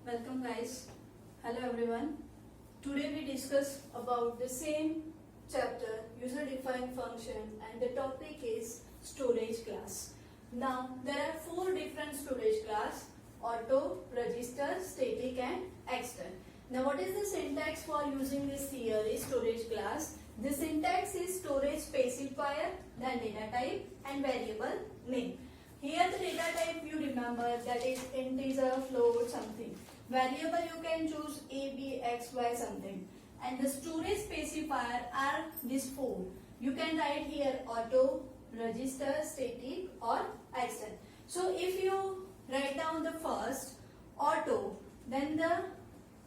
Welcome guys. Hello everyone. Today we discuss about the same chapter user defined function and the topic is storage class. Now there are four different storage class: auto, register, static and extern. Now what is the syntax for using this theory storage class? The syntax is storage specifier, then data type and variable name. Here the data type you remember that is integer, float, something. Variable you can choose a, b, x, y, something. And the storage specifier are these four. You can write here auto, register, static or extern. So if you write down the first auto, then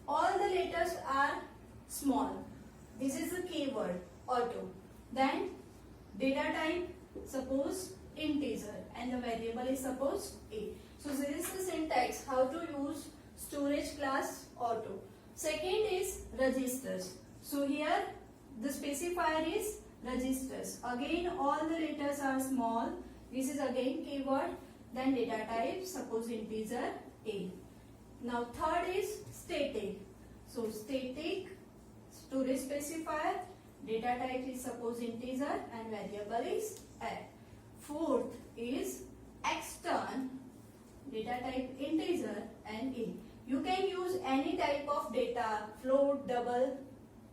all the letters are small. This is the keyword auto. Then data type suppose integer and the variable is suppose a. So this is the syntax how to use storage class auto. Second is registers. So here the specifier is registers. Again all the letters are small. This is again keyword. Then data type suppose integer a. Now third is static. So static storage specifier, data type is suppose integer and variable is a. Fourth is extern, data type integer and a. You can use any type of data, float, double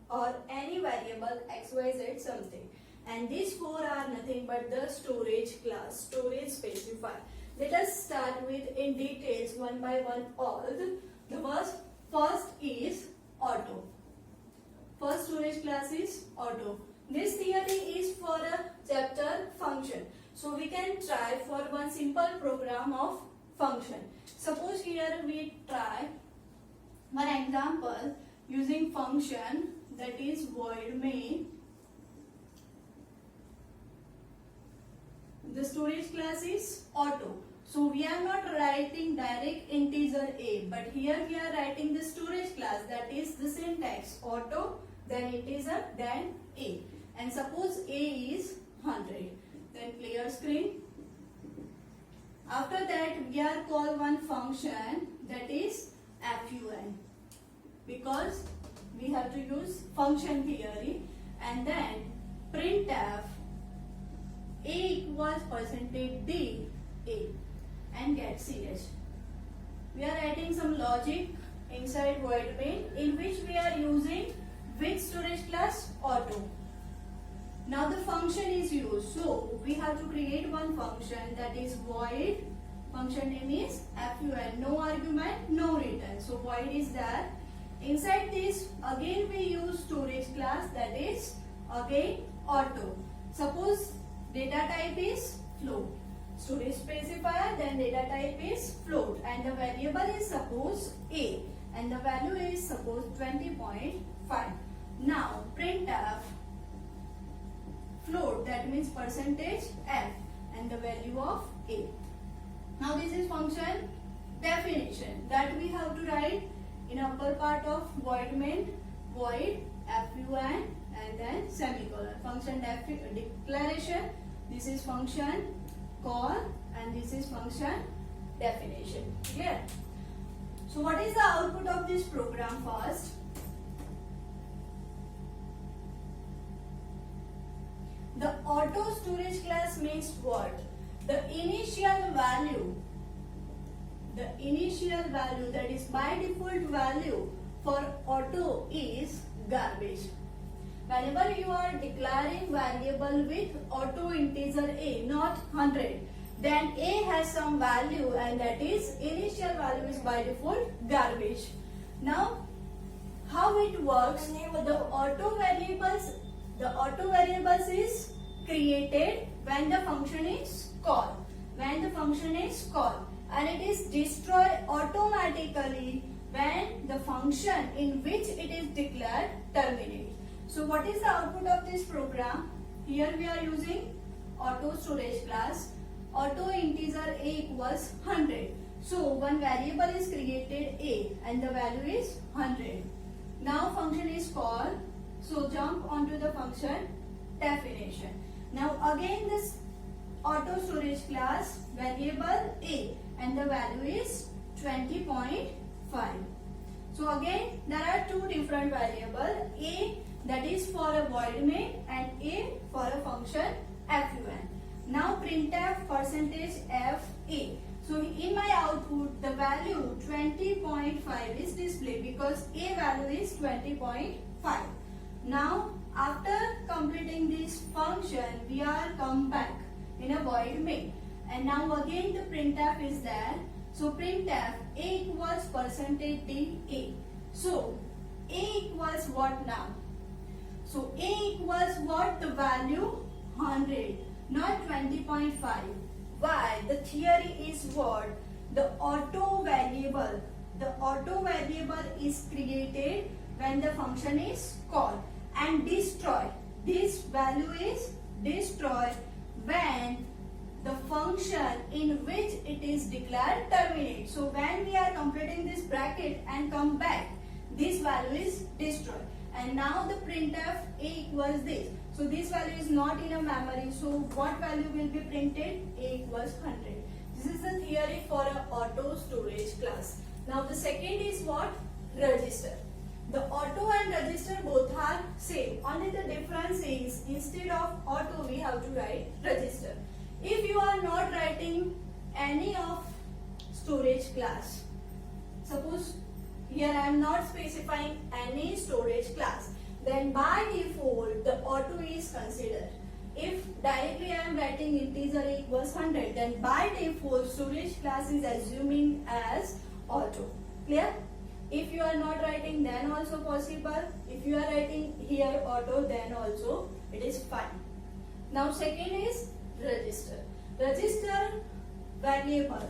or any variable x, y, z something. And these four are nothing but the storage class, storage specifier. Let us start with in details one by one all. The first is auto. First storage class is auto. This theory is for a chapter function. So we can try for one simple program of function. Suppose here we try one example using function that is void main. The storage class is auto. So we are not writing direct integer a, but here we are writing the storage class, that is the syntax auto, then integer, then a. And suppose a is 100. Then clear screen. After that we are call one function that is fun, because we have to use function theory. And then printf a equals %d a and get ch. We are writing some logic inside void main in which we are using which storage class? Auto. Now the function is used. So we have to create one function that is void. Function name is fun. No argument, no return. So void is there. Inside this again we use storage class that is again auto. Suppose data type is float. Storage specifier, then data type is float and the variable is suppose a and the value is suppose 20.5. Now printf float, that means %f and the value of a. Now this is function definition that we have to write in upper part of void main, void fun and then semicolon. Function declaration, this is function call and this is function definition. Clear? So what is the output of this program first? The auto storage class means what? The initial value that is by default value for auto is garbage. Whenever you are declaring variable with auto integer a, not 100, then a has some value and that is initial value is by default garbage. Now how it works? The auto variables is created when the function is called. When the function is called, and it is destroyed automatically when the function in which it is declared terminates. So what is the output of this program? Here we are using auto storage class. Auto integer a equals 100. So one variable is created a and the value is 100. Now function is called. So jump onto the function definition. Now again this auto storage class variable a and the value is 20.5. So again there are two different variables, a that is for a void main and a for a function fun. Now printf %f a. So in my output the value 20.5 is displayed because a value is 20.5. Now after completing this function we are come back in a void main, and now again the printf is there. So printf a equals %d a. So a equals what now? So a equals what? The value 100, not 20.5. Why? The theory is what? The auto variable. The auto variable is created when the function is called, and destroy. This value is destroyed when the function in which it is declared terminates. So when we are completing this bracket and come back, this value is destroyed. And now the printf a equals this. So this value is not in a memory. So what value will be printed? A equals 100. This is the theory for an auto storage class. Now the second is what? Register. The auto and register both are same. Only the difference is instead of auto we have to write register. If you are not writing any of storage class, suppose here I am not specifying any storage class, then by default the auto is considered. If directly I am writing integer equals 100, then by default storage class is assuming as auto. Clear? If you are not writing, then also possible. If you are writing here auto, then also it is fine. Now second is register. Register variable.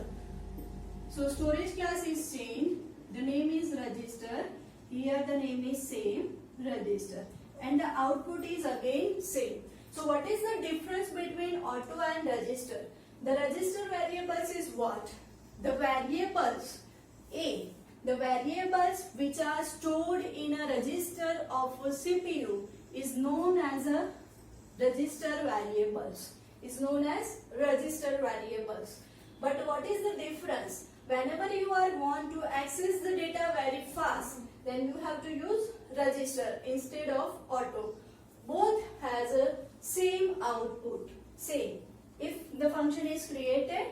So storage class is same. The name is register. Here the name is same, register. And the output is again same. So what is the difference between auto and register? The register variables is what? The variables A. The variables which are stored in a register of a CPU is known as a register variables. Is known as register variables. But what is the difference? Whenever you are want to access the data very fast, then you have to use register instead of auto. Both has a same output, same. If the function is created,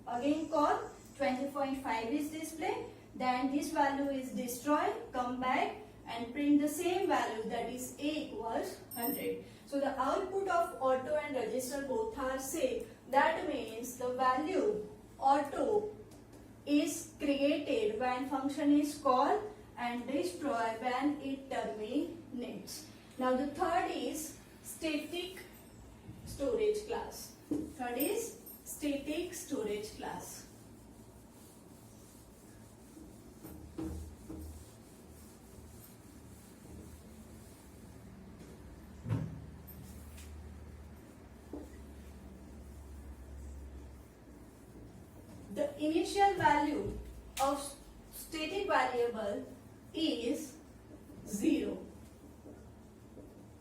again call 20.5 is displayed, then this value is destroyed, come back and print the same value, that is a equals 100. So the output of auto and register both are same. That means the value auto is created when function is called and destroyed when it terminates. Now the third is static storage class. Third is static storage class. The initial value of static variable is 0.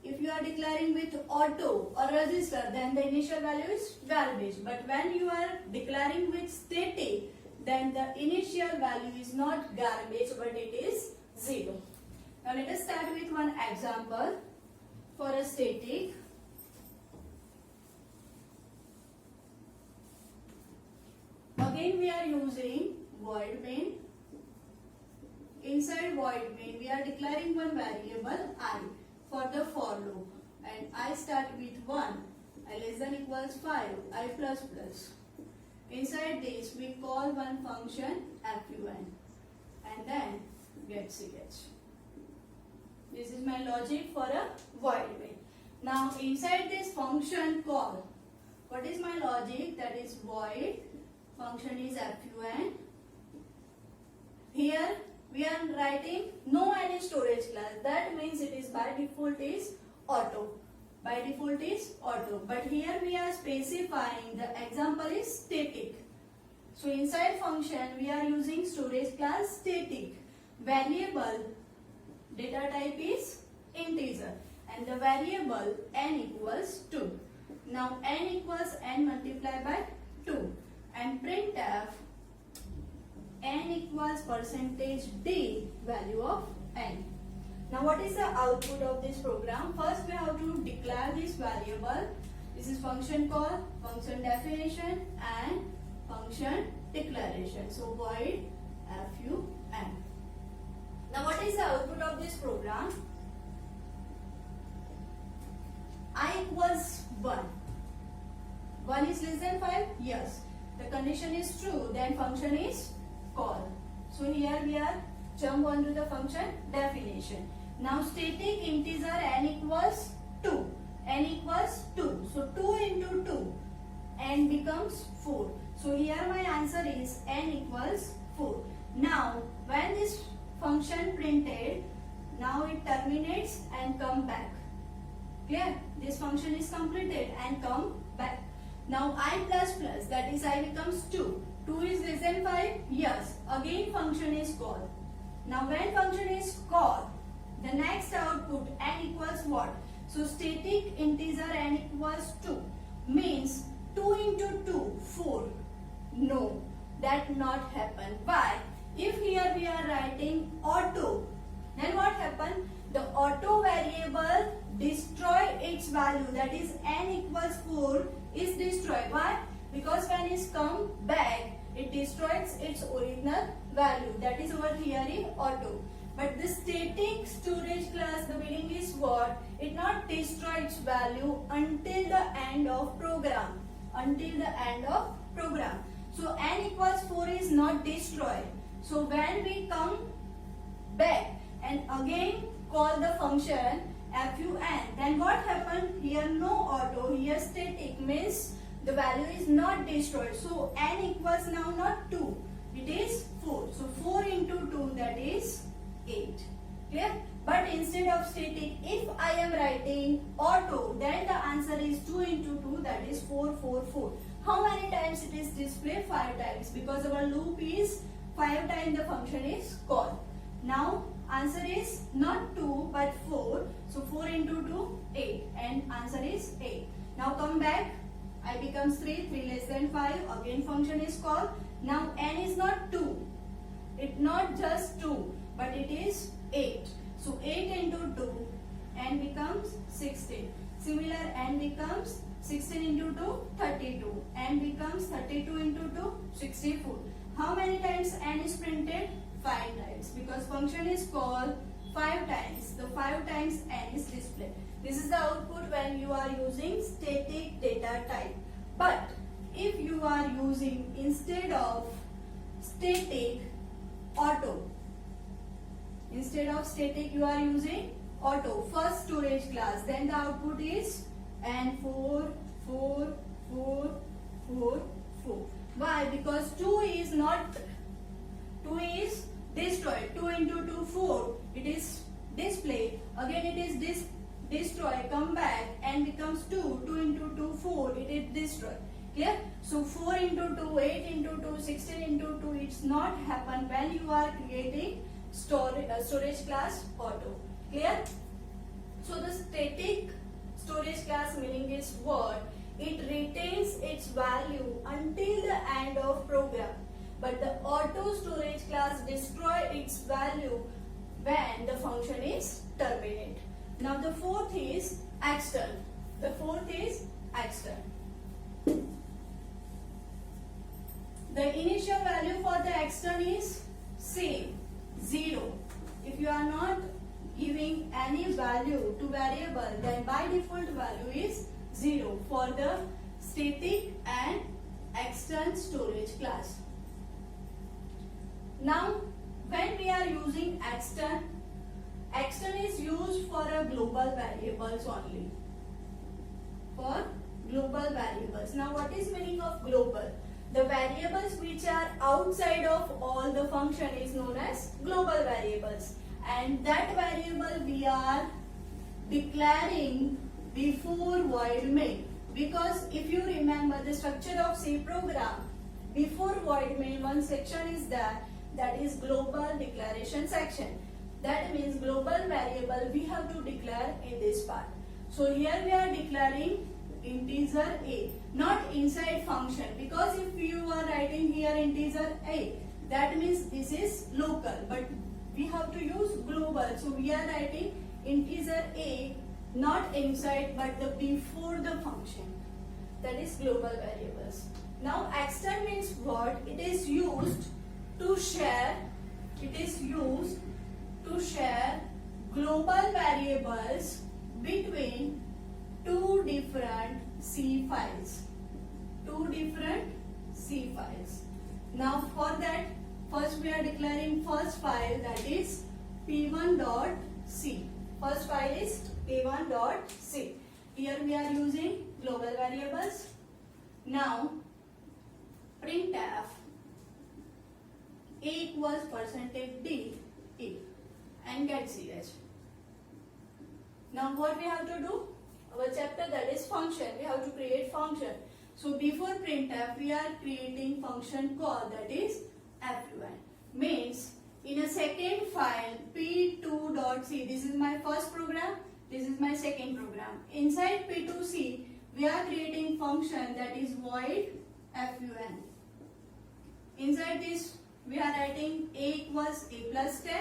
If you are declaring with auto or register, then the initial value is garbage. But when you are declaring with static, then the initial value is not garbage but it is 0. Now let us start with one example for a static. Again we are using void main. Inside void main we are declaring one variable I for the for loop, and I start with 1, I less than equals 5, I plus plus. Inside this we call one function fun and then get ch. This is my logic for a void main. Now inside this function call, what is my logic? That is void, function is fun. Here we are writing no any storage class. That means it is by default is auto. By default is auto. But here we are specifying the example is static. So inside function we are using storage class static. Variable data type is integer and the variable n equals 2. Now n equals n multiplied by 2 and printf n equals percentage d value of n. Now what is the output of this program? First we have to declare this variable. This is function call, function definition and function declaration. So void fun. Now what is the output of this program? I equals 1. 1 is less than 5? Yes. The condition is true, then function is called. So here we are jump on to the function definition. Now static integer n equals 2. N equals 2. So 2 into 2, n becomes 4. So here my answer is n equals 4. Now when this function printed, now it terminates and come back. Clear? This function is completed and come back. Now I plus plus, that is I becomes 2. 2 is less than 5? Yes. Again function is called. Now when function is called, the next output n equals what? So static integer n equals 2 means 2 into 2, 4. No, that not happen. Why? If here we are writing auto, then what happen? The auto variable destroy its value, that is n equals 4 is destroyed. Why? Because when it come back, it destroys its original value, that is over here in auto. But the static storage class, the meaning is what? It not destroy its value until the end of program. Until the end of program. So n equals 4 is not destroyed. So when we come back and again call the function fun, then what happened? Here no auto, here static, means the value is not destroyed. So n equals now not 2, it is 4. So 4 into 2, that is 8. Clear? But instead of static, if I am writing auto, then the answer is 2 into 2, that is 4, 4, 4. How many times it is displayed? 5 times, because our loop is 5 times the function is called. Now answer is not 2 but 4. So 4 into 2, 8, and answer is 8. Now come back, I becomes 3, 3 less than 5, again function is called. Now n is not 2, it not just 2, but it is 8. So 8 into 2, n becomes 16. Similar, n becomes 16 into 2, 32. N becomes 32 into 2, 64. How many times n is printed? 5 times, because function is called 5 times. The 5 times n is displayed. This is the output when you are using static data type. But if you are using instead of static auto, instead of static you are using auto, first storage class, then the output is n4, 4, 4, 4, 4. Why? Because 2 is not, 2 is destroyed. 2 into 2, 4. It is displayed. Again it is destroyed. Come back and becomes 2. 2 into 2, 4. It is destroyed. Clear? So 4 into 2, 8 into 2, 16 into 2. It's not happen when you are creating storage class auto. Clear? So the static storage class meaning is what? It retains its value until the end of program. But the auto storage class destroy its value when the function is terminated. Now the fourth is extern. The fourth is extern. The initial value for the extern is same, 0. If you are not giving any value to variable, then by default value is 0 for the static and extern storage class. Now when we are using extern, extern is used for a global variables only. For global variables. Now what is meaning of global? The variables which are outside of all the function is known as global variables, and that variable we are declaring before void main. Because if you remember the structure of C program, before void main one section is there, that is global declaration section. That means global variable we have to declare in this part. So here we are declaring integer a, not inside function, because if you are writing here integer a, that means this is local, but we have to use global. So we are writing integer a not inside but the before the function, that is global variables. Now extend means what? It is used to share global variables between two different C files. Now for that, first we are declaring first file, that is p1.c. First file is p1.c. Here we are using global variables. Now printf a equals %d a and get ch. Now what we have to do? Our chapter, that is function. We have to create function. So before printf we are creating function call, that is fun. Means in a second file p2.c, this is my first program, this is my second program. Inside p2c we are creating function, that is void fun. Inside this we are writing a equals a plus 10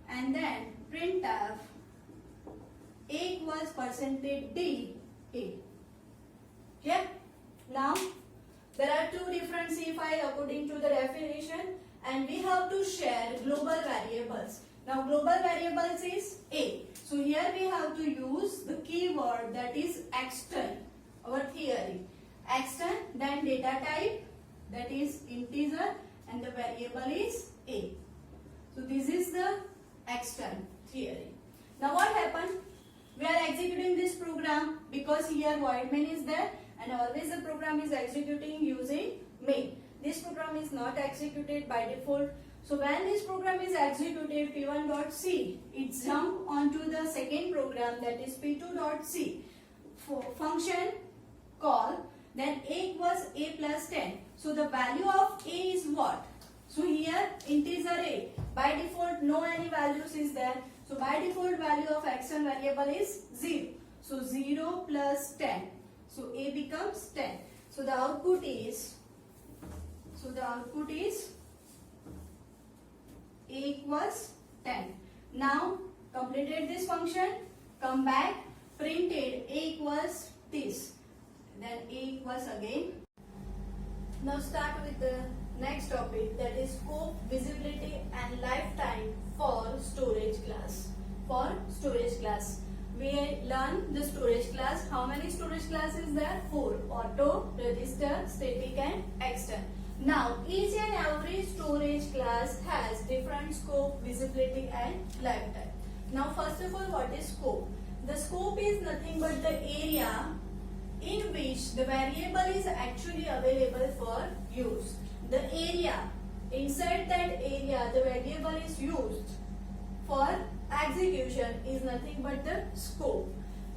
and then printf a equals %d a. Yeah. Now there are two different C files according to the definition, and we have to share global variables. Now global variables is a. So here we have to use the keyword, that is extend. Our theory, extend, then data type, that is integer, and the variable is a. So this is the extend theory. Now what happened? We are executing this program because here void main is there, and always the program is executing using main. This program is not executed by default. So when this program is executed p1.c, it jump onto the second program, that is p2.c. For function call, then a equals a plus 10. So the value of a is what? So here integer a. By default no any values is there. So by default value of extend variable is 0. So 0 plus 10. So a becomes 10. So the output is a equals 10. Now completed this function, come back, printed a equals this, then a equals again. Now start with the next topic, that is scope, visibility and lifetime for storage class. We learn the storage class. How many storage classes there? 4. Auto, register, static and extend. Now each and every storage class has different scope, visibility and lifetime. Now first of all, what is scope? The scope is nothing but the area in which the variable is actually available for use. The area, inside that area the variable is used for execution is nothing but the scope.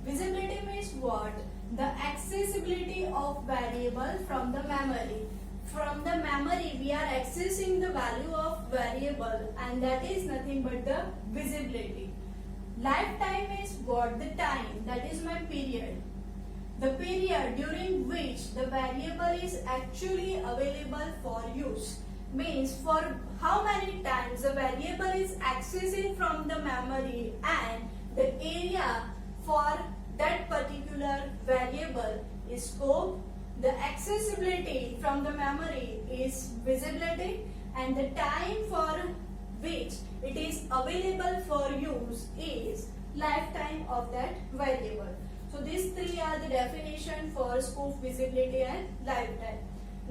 Visibility means what? The accessibility of variable from the memory. From the memory we are accessing the value of variable, and that is nothing but the visibility. Lifetime is what? The time, that is my period. The period during which the variable is actually available for use. Means for how many times the variable is accessing from the memory, and the area for that particular variable is scope. The accessibility from the memory is visibility, and the time for which it is available for use is lifetime of that variable. So these three are the definition for scope, visibility and lifetime.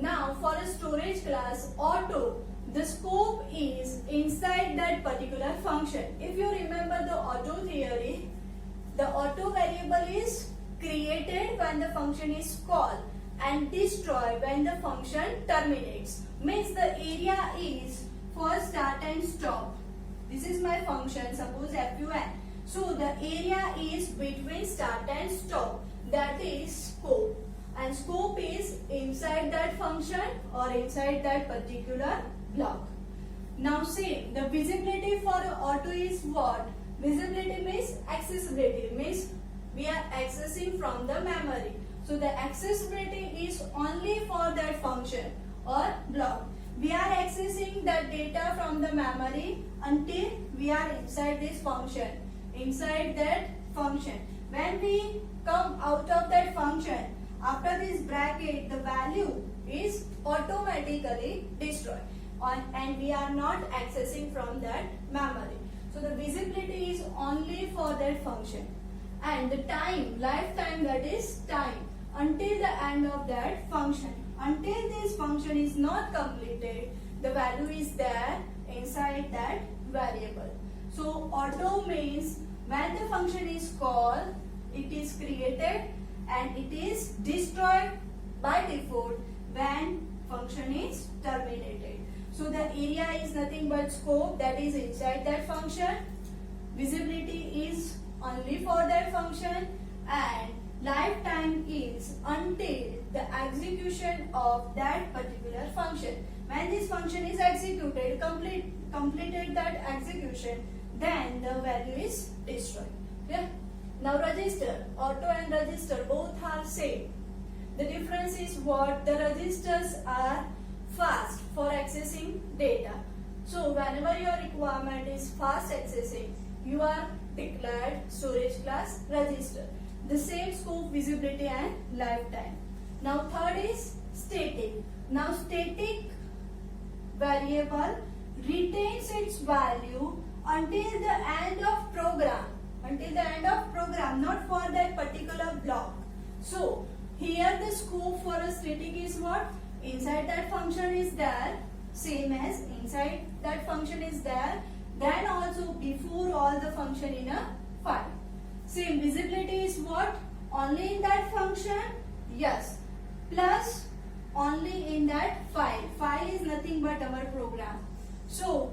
Now for a storage class auto, the scope is inside that particular function. If you remember the auto theory, the auto variable is created when the function is called and destroyed when the function terminates. Means the area is for start and stop. This is my function, suppose fun. So the area is between start and stop, that is scope. And scope is inside that function or inside that particular block. Now see, the visibility for auto is what? Visibility means accessibility, means we are accessing from the memory. So the accessibility is only for that function or block. we are accessing the data from the memory until we are inside this function, inside that function. When we come out of that function, after this bracket, the value is automatically destroyed, and we are not accessing from that memory. So the visibility is only for that function, and the time, lifetime, that is time until the end of that function. Until this function is not completed, the value is there inside that variable. So auto means when the function is called, it is created and it is destroyed by default when function is terminated. So the area is nothing but scope that is inside that function. Visibility is only for that function, and lifetime is until the execution of that particular function. When this function is executed, completed that execution, then the value is destroyed. Clear? Now register, auto and register both are same. The difference is what? The registers are fast for accessing data. So whenever your requirement is fast accessing, you are declared storage class register. The same scope, visibility and lifetime. Now third is static. Now static variable retains its value until the end of program. Until the end of program, not for that particular block. So here the scope for a static is what? Inside that function is there, same as inside that function is there, then also before all the function in a file. Same visibility is what? Only in that function? Yes. Plus only in that file. File is nothing but our program. So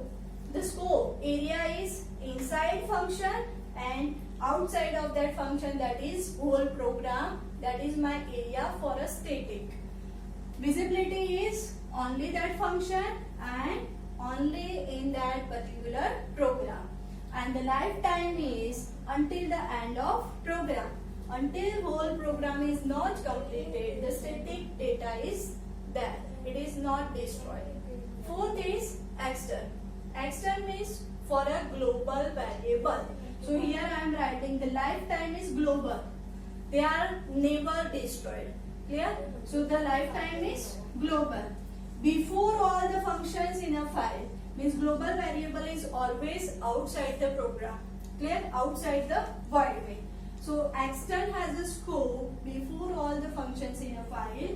the scope area is inside function and outside of that function, that is whole program. That is my area for a static. Visibility is only that function and only in that particular program. And the lifetime is until the end of program. Until whole program is not completed, the static data is there. It is not destroyed. Fourth is extern. Extern means for a global variable. So here I am writing the lifetime is global. They are never destroyed. Clear? So the lifetime is global. Before all the functions in a file, means global variable is always outside the program. Clear? Outside the void main. So extern has a scope before all the functions in a file.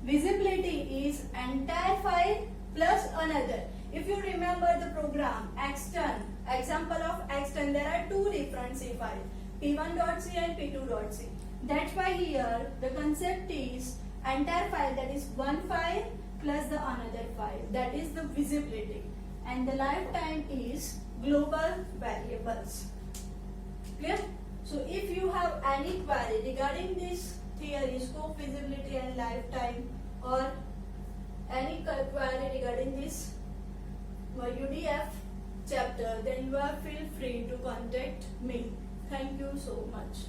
Visibility is entire file plus another. If you remember the program extern, example of extern, there are two different C files, P1.c and P2.c. That's why here the concept is entire file, that is one file plus the another file, that is the visibility, and the lifetime is global variables. Clear? So if you have any query regarding this theory, scope, visibility and lifetime, or any query regarding this UDF chapter, then you are feel free to contact me. Thank you so much.